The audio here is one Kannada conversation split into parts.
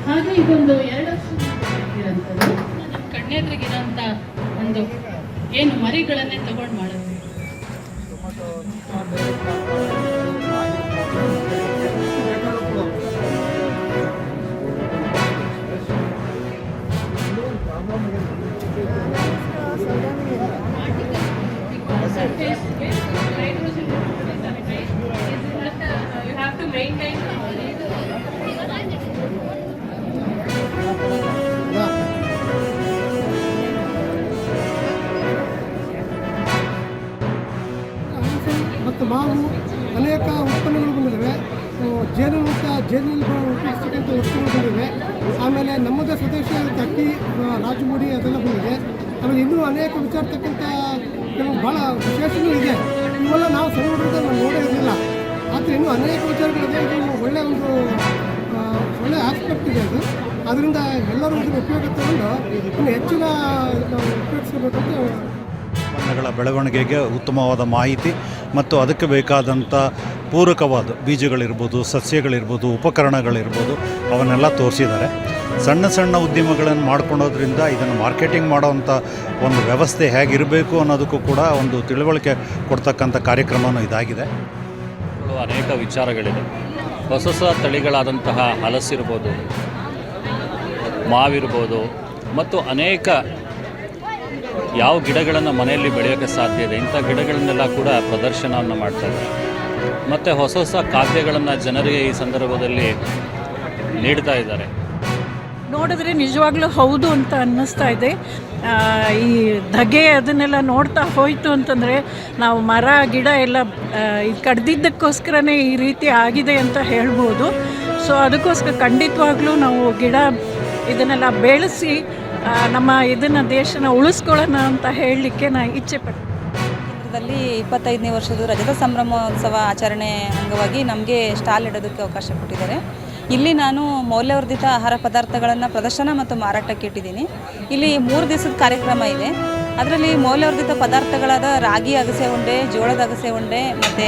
ಹಾಗೆ ಇದೊಂದು 2 ವರ್ಷ ನಮ್ಮ ಕಣ್ಣೆದ್ರಿಗಿರೋಂಥ ಒಂದು ಏನು ಮರಿಗಳನ್ನೇ ತಗೊಂಡು ಮಾಡುತ್ತೆ. ಮತ್ತು ಮಾವು ಅನೇಕ ಉತ್ಪನ್ನಗಳು ಬಂದಿವೆ. ಜೇನಿನಿಂದ ಉಪಯೋಗಿಸ್ತಕ್ಕಂಥ ವಸ್ತುಗಳು ಬಂದಿವೆ. ಆಮೇಲೆ ನಮ್ಮದೇ ಸ್ವದೇಶಿ ಅಕ್ಕಿ, ರಾಜಮುಡಿ ಅದೆಲ್ಲ ಬಂದಿದೆ. ಆಮೇಲೆ ಇನ್ನೂ ಅನೇಕ ವಿಚಾರತಕ್ಕಂಥ ಕೆಲವು ಭಾಳ ವಿಶೇಷವೂ ಇದೆ. ಇವೆಲ್ಲ ನಾವು ಸಣ್ಣ ಹುಡುಗರು ನಾವು ನೋಡೇ ಇರಲಿಲ್ಲ. ಆದರೆ ಇನ್ನೂ ಅನೇಕ ವಿಚಾರಗಳಿದೆ. ಇದು ಒಳ್ಳೆಯ ಆಸ್ಪೆಕ್ಟ್ ಇದೆ ಅದು. ಅದರಿಂದ ಎಲ್ಲರೂ ಇದನ್ನು ಉಪಯೋಗ ತಗೊಂಡು ಇನ್ನು ಹೆಚ್ಚಿನ ಉಪಯೋಗಿಸಬೇಕಂತ. ಉತ್ಪನ್ನಗಳ ಬೆಳವಣಿಗೆಗೆ ಉತ್ತಮವಾದ ಮಾಹಿತಿ ಮತ್ತು ಅದಕ್ಕೆ ಬೇಕಾದಂಥ ಪೂರಕವಾದ ಬೀಜಗಳಿರ್ಬೋದು, ಸಸ್ಯಗಳಿರ್ಬೋದು, ಉಪಕರಣಗಳಿರ್ಬೋದು ಅವನ್ನೆಲ್ಲ ತೋರಿಸಿದ್ದಾರೆ. ಸಣ್ಣ ಸಣ್ಣ ಉದ್ಯಮಗಳನ್ನು ಮಾಡ್ಕೊಳೋದ್ರಿಂದ ಇದನ್ನು ಮಾರ್ಕೆಟಿಂಗ್ ಮಾಡೋವಂಥ ಒಂದು ವ್ಯವಸ್ಥೆ ಹೇಗಿರಬೇಕು ಅನ್ನೋದಕ್ಕೂ ಕೂಡ ಒಂದು ತಿಳುವಳಿಕೆ ಕೊಡ್ತಕ್ಕಂಥ ಕಾರ್ಯಕ್ರಮವೂ ಇದಾಗಿದೆ. ಅನೇಕ ವಿಚಾರಗಳಿದೆ. ಹೊಸ ತಳಿಗಳಾದಂತಹ ಹಲಸಿರ್ಬೋದು, ಮಾವಿರ್ಬೋದು ಮತ್ತು ಅನೇಕ ಯಾವ ಗಿಡಗಳನ್ನು ಮನೆಯಲ್ಲಿ ಬೆಳೆಯೋಕ್ಕೆ ಸಾಧ್ಯ ಇದೆ ಇಂಥ ಗಿಡಗಳನ್ನೆಲ್ಲ ಕೂಡ ಪ್ರದರ್ಶನವನ್ನು ಮಾಡ್ತಾಯಿದ್ದಾರೆ. ಮತ್ತು ಹೊಸ ಖಾದ್ಯಗಳನ್ನು ಜನರಿಗೆ ಈ ಸಂದರ್ಭದಲ್ಲಿ ನೀಡ್ತಾ ಇದ್ದಾರೆ. ನೋಡಿದ್ರೆ ನಿಜವಾಗ್ಲೂ ಹೌದು ಅಂತ ಅನ್ನಿಸ್ತಾ ಇದೆ. ಈ ಧಗೆ ಅದನ್ನೆಲ್ಲ ನೋಡ್ತಾ ಹೋಯಿತು ಅಂತಂದರೆ ನಾವು ಮರ ಗಿಡ ಎಲ್ಲ ಕಡ್ದಿದ್ದಕ್ಕೋಸ್ಕರನೇ ಈ ರೀತಿ ಆಗಿದೆ ಅಂತ ಹೇಳ್ಬೋದು. ಸೊ ಅದಕ್ಕೋಸ್ಕರ ಖಂಡಿತವಾಗ್ಲೂ ನಾವು ಇದನ್ನೆಲ್ಲ ಬೆಳೆಸಿ ನಮ್ಮ ದೇಶನ ಉಳಿಸ್ಕೊಳ್ಳೋಣ ಅಂತ ಹೇಳಲಿಕ್ಕೆ ನಾನು ಇಚ್ಛೆ ಪಡ್ತೀನಿ. ಕೇಂದ್ರದಲ್ಲಿ 25ನೇ ವರ್ಷದ ರಜತ ಸಂಭ್ರಮೋತ್ಸವ ಆಚರಣೆ ಅಂಗವಾಗಿ ನಮಗೆ ಸ್ಟಾಲ್ ಇಡೋದಕ್ಕೆ ಅವಕಾಶ ಕೊಟ್ಟಿದ್ದಾರೆ. ಇಲ್ಲಿ ನಾನು ಮೌಲ್ಯವರ್ಧಿತ ಆಹಾರ ಪದಾರ್ಥಗಳನ್ನು ಪ್ರದರ್ಶನ ಮತ್ತು ಮಾರಾಟಕ್ಕೆ ಇಟ್ಟಿದ್ದೀನಿ. ಇಲ್ಲಿ 3 ದಿವಸದ ಕಾರ್ಯಕ್ರಮ ಇದೆ. ಅದರಲ್ಲಿ ಮೌಲ್ಯವರ್ಧಿತ ಪದಾರ್ಥಗಳಾದ ರಾಗಿ ಅಗಸೆ ಉಂಡೆ, ಜೋಳದ ಅಗಸೆ ಉಂಡೆ, ಮತ್ತು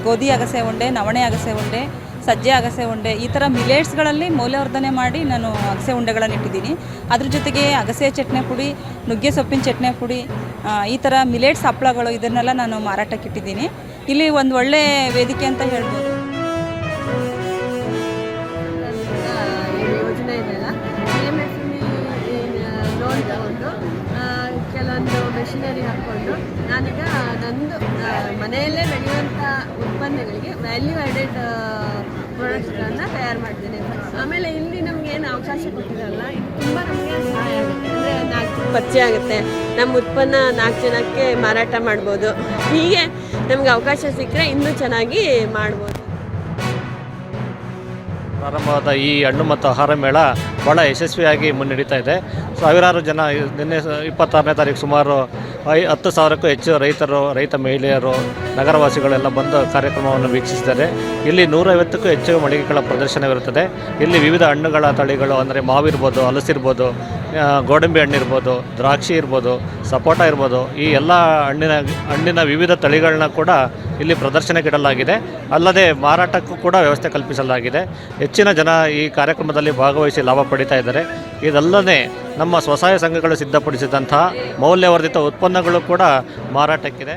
ಗೋಧಿ ಅಗಸೆ ಉಂಡೆ, ನವಣೆ ಅಗಸೆ ಉಂಡೆ, ಸಜ್ಜೆ ಅಗಸೆ ಉಂಡೆ, ಈ ಥರ ಮಿಲೇಟ್ಸ್ಗಳಲ್ಲಿ ಮೌಲ್ಯವರ್ಧನೆ ಮಾಡಿ ನಾನು ಅಗಸೆ ಉಂಡೆಗಳನ್ನು ಇಟ್ಟಿದ್ದೀನಿ. ಅದ್ರ ಜೊತೆಗೆ ಅಗಸೆ ಚಟ್ನಿ ಪುಡಿ, ನುಗ್ಗೆ ಸೊಪ್ಪಿನ ಚಟ್ನಿ ಪುಡಿ, ಈ ಥರ ಮಿಲೇಟ್ಸ್ ಹಪ್ಪಳಗಳು ಇದನ್ನೆಲ್ಲ ನಾನು ಮಾರಾಟಕ್ಕೆ ಇಟ್ಟಿದ್ದೀನಿ. ಇಲ್ಲಿ ಒಂದು ಒಳ್ಳೆ ವೇದಿಕೆ ಅಂತ ಹೇಳ್ಬೋದು. ಯೋಜನೆ ಇದೆಯಲ್ಲ, ಲೋನ್ ತಗೊಂಡು ಕೆಲವೊಂದು ಮೆಷಿನರಿ ಹಾಕ್ಕೊಂಡು ನಾನೀಗ ನಂದು ಮನೆಯಲ್ಲೇ ಬೆಳೆಯುವಂಥ ಉತ್ಪನ್ನಗಳಿಗೆ ವ್ಯಾಲ್ಯೂ ಆ್ಯಡೆಡ್ ಪ್ರಾಡಕ್ಟ್ಸ್ಗಳನ್ನು ತಯಾರು ಮಾಡ್ತೀನಿ. ಆಮೇಲೆ ಇಲ್ಲಿ ನಮ್ಗೆ ಏನು ಅವಕಾಶ ಕೊಟ್ಟಿರಲ್ಲ, ಇದು ತುಂಬ ನಮಗೆ ಸಹಾಯ ಆಗುತ್ತೆ. ಅಂದರೆ 4 ಪರಿಚಯ ಆಗುತ್ತೆ, ನಮ್ಮ ಉತ್ಪನ್ನ 4 ಜನಕ್ಕೆ ಮಾರಾಟ ಮಾಡ್ಬೋದು. ಹೀಗೆ ನಮ್ಗೆ ಅವಕಾಶ ಸಿಕ್ಕರೆ ಇನ್ನೂ ಚೆನ್ನಾಗಿ ಮಾಡ್ಬೋದು. ಪ್ರಾರಂಭವಾದ ಈ ಹಣ್ಣು ಮತ್ತು ಆಹಾರ ಮೇಳ ಭಾಳ ಯಶಸ್ವಿಯಾಗಿ ಮುನ್ನಡೀತಾ ಇದೆ. ಸಾವಿರಾರು ಜನ ನಿನ್ನೆ 26ನೇ ತಾರೀಕು ಸುಮಾರು 10,000ಕ್ಕೂ ಹೆಚ್ಚು ರೈತ ಮಹಿಳೆಯರು, ನಗರವಾಸಿಗಳೆಲ್ಲ ಬಂದು ಕಾರ್ಯಕ್ರಮವನ್ನು ವೀಕ್ಷಿಸಿದ್ದಾರೆ. ಇಲ್ಲಿ 150ಕ್ಕೂ ಹೆಚ್ಚು ಮಳಿಗೆಗಳ ಪ್ರದರ್ಶನವಿರುತ್ತದೆ. ಇಲ್ಲಿ ವಿವಿಧ ಹಣ್ಣುಗಳ ತಳಿಗಳು ಅಂದರೆ ಮಾವಿರ್ಬೋದು, ಹಲಸಿರ್ಬೋದು, ಗೋಡಂಬಿ ಹಣ್ಣಿರ್ಬೋದು, ದ್ರಾಕ್ಷಿ ಇರ್ಬೋದು, ಸಪೋಟ ಇರ್ಬೋದು, ಈ ಎಲ್ಲ ಹಣ್ಣಿನ ವಿವಿಧ ತಳಿಗಳನ್ನ ಕೂಡ ಇಲ್ಲಿ ಪ್ರದರ್ಶನಕ್ಕೆ ಇಡಲಾಗಿದೆ. ಅಲ್ಲದೆ ಮಾರಾಟಕ್ಕೂ ಕೂಡ ವ್ಯವಸ್ಥೆ ಕಲ್ಪಿಸಲಾಗಿದೆ. ಹೆಚ್ಚಿನ ಜನ ಈ ಕಾರ್ಯಕ್ರಮದಲ್ಲಿ ಭಾಗವಹಿಸಿ ಲಾಭ ಪಡಿತಾ ಇದ್ದಾರೆ. ಇದಲ್ಲದೆ ನಮ್ಮ ಸ್ವಸಹಾಯ ಸಂಘಗಳು ಸಿದ್ಧಪಡಿಸಿದಂತಹ ಮೌಲ್ಯವರ್ಧಿತ ಉತ್ಪನ್ನಗಳು ಕೂಡ ಮಾರಾಟಕ್ಕಿದೆ.